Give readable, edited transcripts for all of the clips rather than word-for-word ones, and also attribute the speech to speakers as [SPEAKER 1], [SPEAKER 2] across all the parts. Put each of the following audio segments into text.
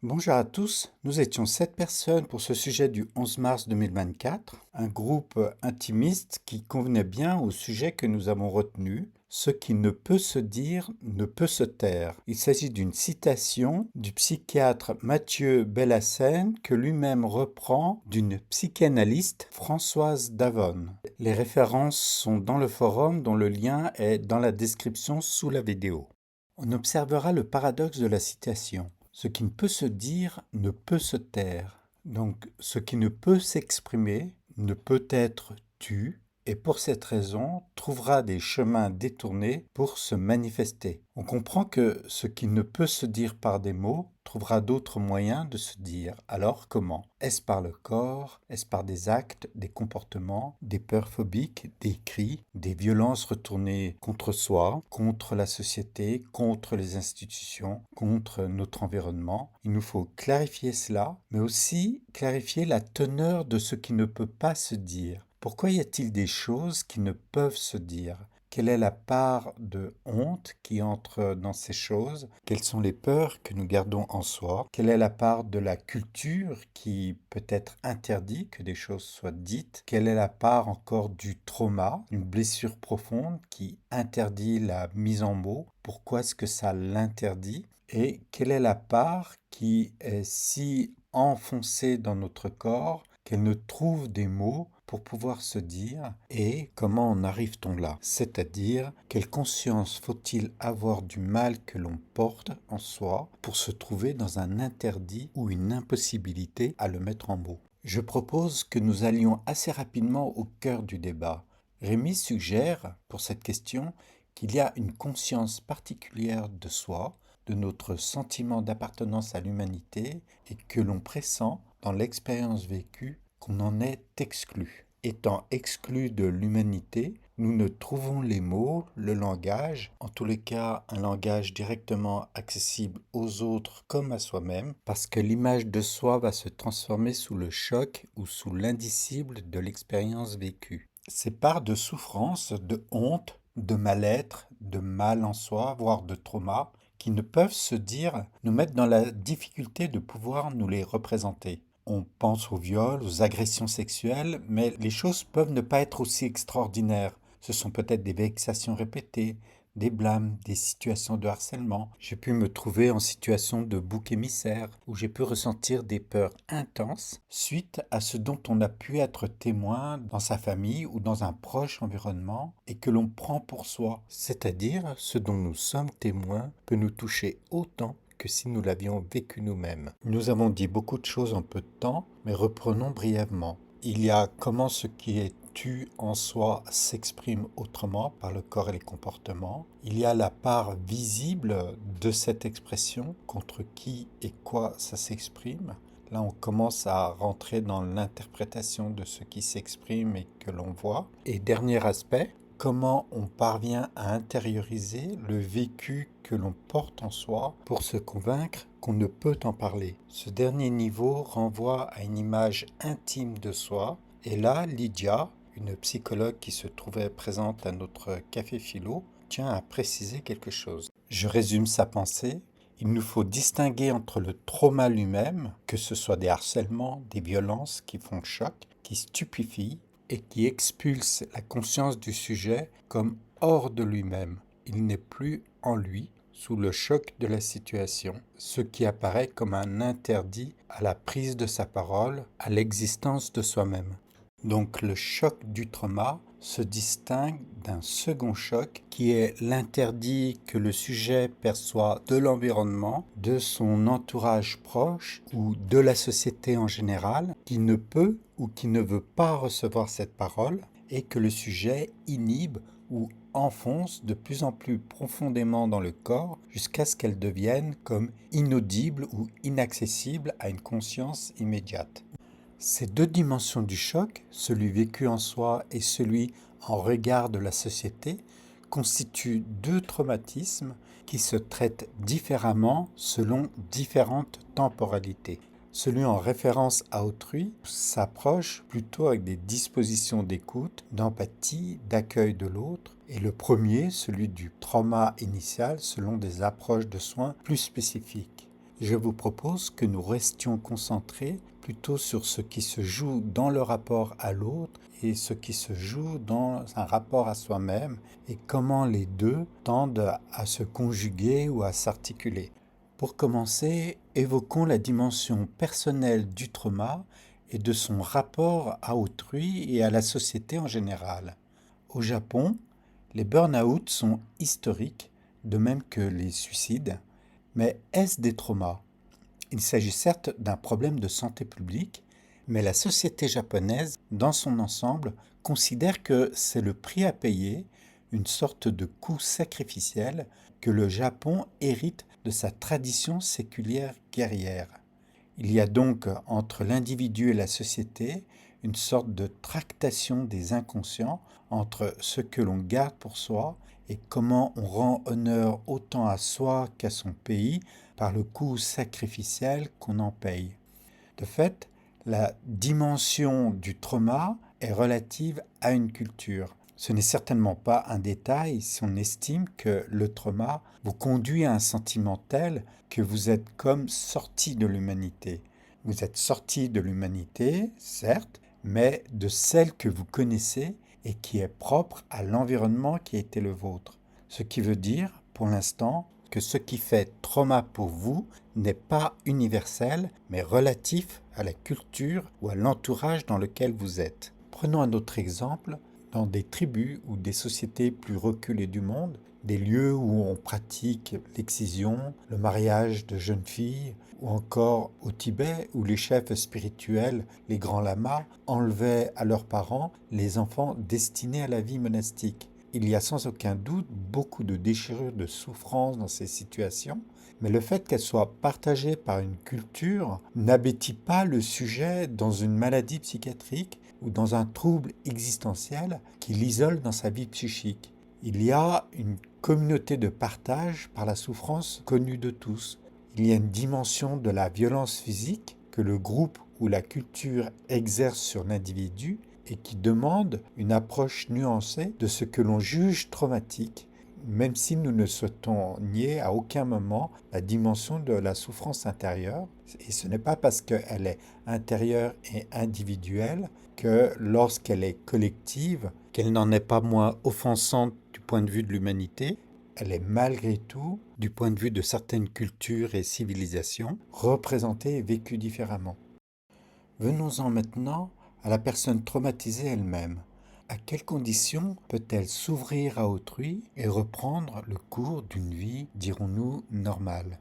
[SPEAKER 1] Bonjour à tous, nous étions 7 personnes pour ce sujet du 11 mars 2024, un groupe intimiste qui convenait bien au sujet que nous avons retenu. Ce qui ne peut se dire ne peut se taire. Il s'agit d'une citation du psychiatre Mathieu Bellassène que lui-même reprend d'une psychanalyste Françoise Davon. Les références sont dans le forum dont le lien est dans la description sous la vidéo. On observera le paradoxe de la citation. Ce qui ne peut se dire ne peut se taire. Donc, ce qui ne peut s'exprimer ne peut être tu, et pour cette raison, trouvera des chemins détournés pour se manifester. On comprend que ce qui ne peut se dire par des mots trouvera d'autres moyens de se dire. Alors comment? Est-ce par le corps? Est-ce par des actes, des comportements, des peurs phobiques, des cris, des violences retournées contre soi, contre la société, contre les institutions, contre notre environnement? Il nous faut clarifier cela, mais aussi clarifier la teneur de ce qui ne peut pas se dire. Pourquoi y a-t-il des choses qui ne peuvent se dire? Quelle est la part de honte qui entre dans ces choses? Quelles sont les peurs que nous gardons en soi? Quelle est la part de la culture qui peut-être interdit que des choses soient dites? Quelle est la part encore du trauma, une blessure profonde qui interdit la mise en mots? Pourquoi est-ce que ça l'interdit? Et quelle est la part qui est si enfoncée dans notre corps qu'elle ne trouve des mots pour pouvoir se dire et comment en arrive-t-on là? C'est-à-dire, quelle conscience faut-il avoir du mal que l'on porte en soi pour se trouver dans un interdit ou une impossibilité à le mettre en mots? Je propose que nous allions assez rapidement au cœur du débat. Rémi suggère, pour cette question, qu'il y a une conscience particulière de soi, de notre sentiment d'appartenance à l'humanité et que l'on pressent dans l'expérience vécue qu'on en est exclu. Étant exclu de l'humanité, nous ne trouvons les mots, le langage, en tous les cas un langage directement accessible aux autres comme à soi-même, parce que l'image de soi va se transformer sous le choc ou sous l'indicible de l'expérience vécue. Ces parts de souffrance, de honte, de mal-être, de mal en soi, voire de trauma, qui ne peuvent se dire, nous mettent dans la difficulté de pouvoir nous les représenter. On pense aux viols, aux agressions sexuelles, mais les choses peuvent ne pas être aussi extraordinaires. Ce sont peut-être des vexations répétées, des blâmes, des situations de harcèlement. J'ai pu me trouver en situation de bouc émissaire, où j'ai pu ressentir des peurs intenses suite à ce dont on a pu être témoin dans sa famille ou dans un proche environnement et que l'on prend pour soi. C'est-à-dire, ce dont nous sommes témoins peut nous toucher autant que si nous l'avions vécu nous-mêmes. Nous avons dit beaucoup de choses en peu de temps, mais reprenons brièvement. Il y a comment ce qui est tu en soi s'exprime autrement par le corps et les comportements. Il y a la part visible de cette expression, contre qui et quoi ça s'exprime. Là, on commence à rentrer dans l'interprétation de ce qui s'exprime et que l'on voit. Et dernier aspect, comment on parvient à intérioriser le vécu que l'on porte en soi pour se convaincre qu'on ne peut en parler. Ce dernier niveau renvoie à une image intime de soi. Et là, Lydia, une psychologue qui se trouvait présente à notre café philo, tient à préciser quelque chose. Je résume sa pensée. Il nous faut distinguer entre le trauma lui-même, que ce soit des harcèlements, des violences qui font choc, qui stupéfient et qui expulsent la conscience du sujet comme hors de lui-même. Il n'est plus en lui, sous le choc de la situation, ce qui apparaît comme un interdit à la prise de sa parole, à l'existence de soi-même. Donc le choc du trauma se distingue d'un second choc qui est l'interdit que le sujet perçoit de l'environnement, de son entourage proche ou de la société en général, qui ne peut ou qui ne veut pas recevoir cette parole et que le sujet inhibe ou enfonce de plus en plus profondément dans le corps jusqu'à ce qu'elle devienne comme inaudible ou inaccessible à une conscience immédiate. Ces deux dimensions du choc, celui vécu en soi et celui en regard de la société, constituent deux traumatismes qui se traitent différemment selon différentes temporalités. Celui en référence à autrui s'approche plutôt avec des dispositions d'écoute, d'empathie, d'accueil de l'autre, et le premier, celui du trauma initial, selon des approches de soins plus spécifiques. je vous propose que nous restions concentrés plutôt sur ce qui se joue dans le rapport à l'autre et ce qui se joue dans un rapport à soi-même et comment les deux tendent à se conjuguer ou à s'articuler. Pour commencer, évoquons la dimension personnelle du trauma et de son rapport à autrui et à la société en général. Au Japon, les burn-out sont historiques, de même que les suicides. Mais est-ce des traumas? Il s'agit certes d'un problème de santé publique, mais la société japonaise, dans son ensemble, considère que c'est le prix à payer, une sorte de coût sacrificiel que le Japon hérite de sa tradition séculière guerrière. Il y a donc entre l'individu et la société une sorte de tractation des inconscients entre ce que l'on garde pour soi et comment on rend honneur autant à soi qu'à son pays par le coût sacrificiel qu'on en paye. De fait, la dimension du trauma est relative à une culture. Ce n'est certainement pas un détail si on estime que le trauma vous conduit à un sentiment tel que vous êtes comme sorti de l'humanité. Vous êtes sorti de l'humanité, certes, mais de celle que vous connaissez et qui est propre à l'environnement qui a été le vôtre. Ce qui veut dire, pour l'instant, que ce qui fait trauma pour vous n'est pas universel, mais relatif à la culture ou à l'entourage dans lequel vous êtes. Prenons un autre exemple. Dans des tribus ou des sociétés plus reculées du monde, des lieux où on pratique l'excision, le mariage de jeunes filles, ou encore au Tibet où les chefs spirituels, les grands lamas, enlevaient à leurs parents les enfants destinés à la vie monastique. Il y a sans aucun doute beaucoup de déchirures, de souffrances dans ces situations, mais le fait qu'elles soient partagées par une culture n'abêtit pas le sujet dans une maladie psychiatrique ou dans un trouble existentiel qui l'isole dans sa vie psychique. Il y a une communauté de partage par la souffrance connue de tous. Il y a une dimension de la violence physique que le groupe ou la culture exerce sur l'individu et qui demande une approche nuancée de ce que l'on juge traumatique, même si nous ne souhaitons nier à aucun moment la dimension de la souffrance intérieure. Et ce n'est pas parce qu'elle est intérieure et individuelle que lorsqu'elle est collective, qu'elle n'en est pas moins offensante du point de vue de l'humanité, elle est malgré tout, du point de vue de certaines cultures et civilisations, représentée et vécue différemment. Venons-en maintenant à la personne traumatisée elle-même. À quelles conditions peut-elle s'ouvrir à autrui et reprendre le cours d'une vie, dirons-nous, normale?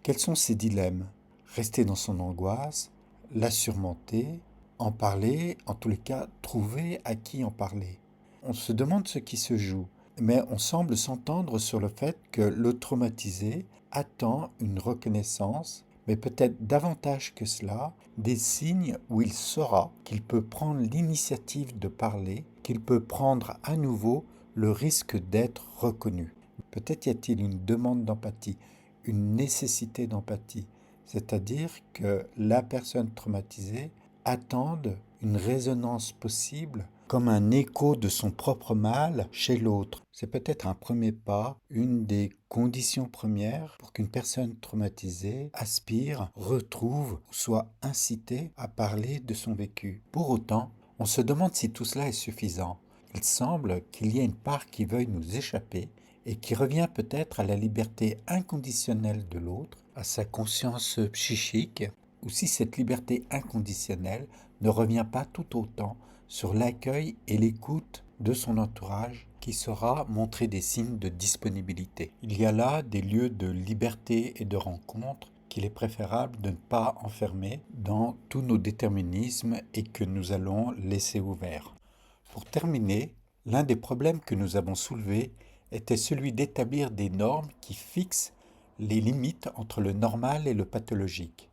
[SPEAKER 1] Quels sont ses dilemmes? Rester dans son angoisse, la surmonter, en parler, en tous les cas, trouver à qui en parler. On se demande ce qui se joue, mais on semble s'entendre sur le fait que le traumatisé attend une reconnaissance, mais peut-être davantage que cela, des signes où il saura qu'il peut prendre l'initiative de parler, qu'il peut prendre à nouveau le risque d'être reconnu. Peut-être y a-t-il une demande d'empathie, une nécessité d'empathie, c'est-à-dire que la personne traumatisée attende une résonance possible comme un écho de son propre mal chez l'autre. C'est peut-être un premier pas, une des conditions premières pour qu'une personne traumatisée aspire, retrouve ou soit incitée à parler de son vécu. Pour autant, on se demande si tout cela est suffisant. Il semble qu'il y ait une part qui veuille nous échapper et qui revient peut-être à la liberté inconditionnelle de l'autre, à sa conscience psychique, ou si cette liberté inconditionnelle ne revient pas tout autant sur l'accueil et l'écoute de son entourage qui saura montrer des signes de disponibilité. Il y a là des lieux de liberté et de rencontre qu'il est préférable de ne pas enfermer dans tous nos déterminismes et que nous allons laisser ouverts. Pour terminer, l'un des problèmes que nous avons soulevés était celui d'établir des normes qui fixent les limites entre le normal et le pathologique,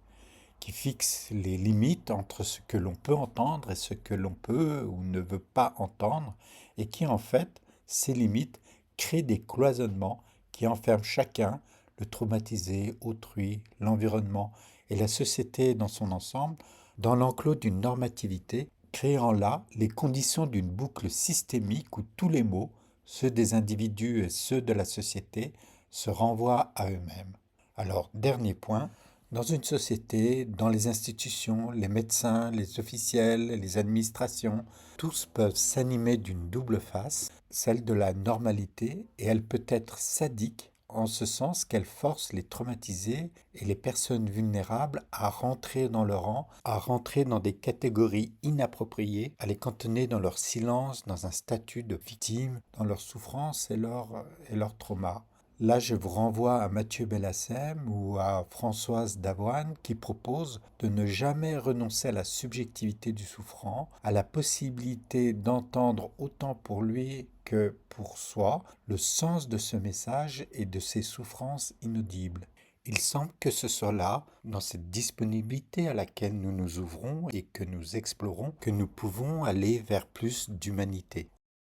[SPEAKER 1] qui fixent les limites entre ce que l'on peut entendre et ce que l'on peut ou ne veut pas entendre, et qui en fait, ces limites, créent des cloisonnements qui enferment chacun, le traumatisé, autrui, l'environnement et la société dans son ensemble, dans l'enclos d'une normativité, créant là les conditions d'une boucle systémique où tous les maux, ceux des individus et ceux de la société, se renvoient à eux-mêmes. Alors, dernier point, Dans une société, dans les institutions, les médecins, les officiels, les administrations, tous peuvent s'animer d'une double face, celle de la normalité, et elle peut être sadique en ce sens qu'elle force les traumatisés et les personnes vulnérables à rentrer dans leur rang, à rentrer dans des catégories inappropriées, à les cantonner dans leur silence, dans un statut de victime, dans leur souffrance et leur trauma. Là, je vous renvoie à Mathieu Bellassem ou à Françoise Davoine qui proposent de ne jamais renoncer à la subjectivité du souffrant, à la possibilité d'entendre autant pour lui que pour soi le sens de ce message et de ses souffrances inaudibles. Il semble que ce soit là, dans cette disponibilité à laquelle nous nous ouvrons et que nous explorons, que nous pouvons aller vers plus d'humanité.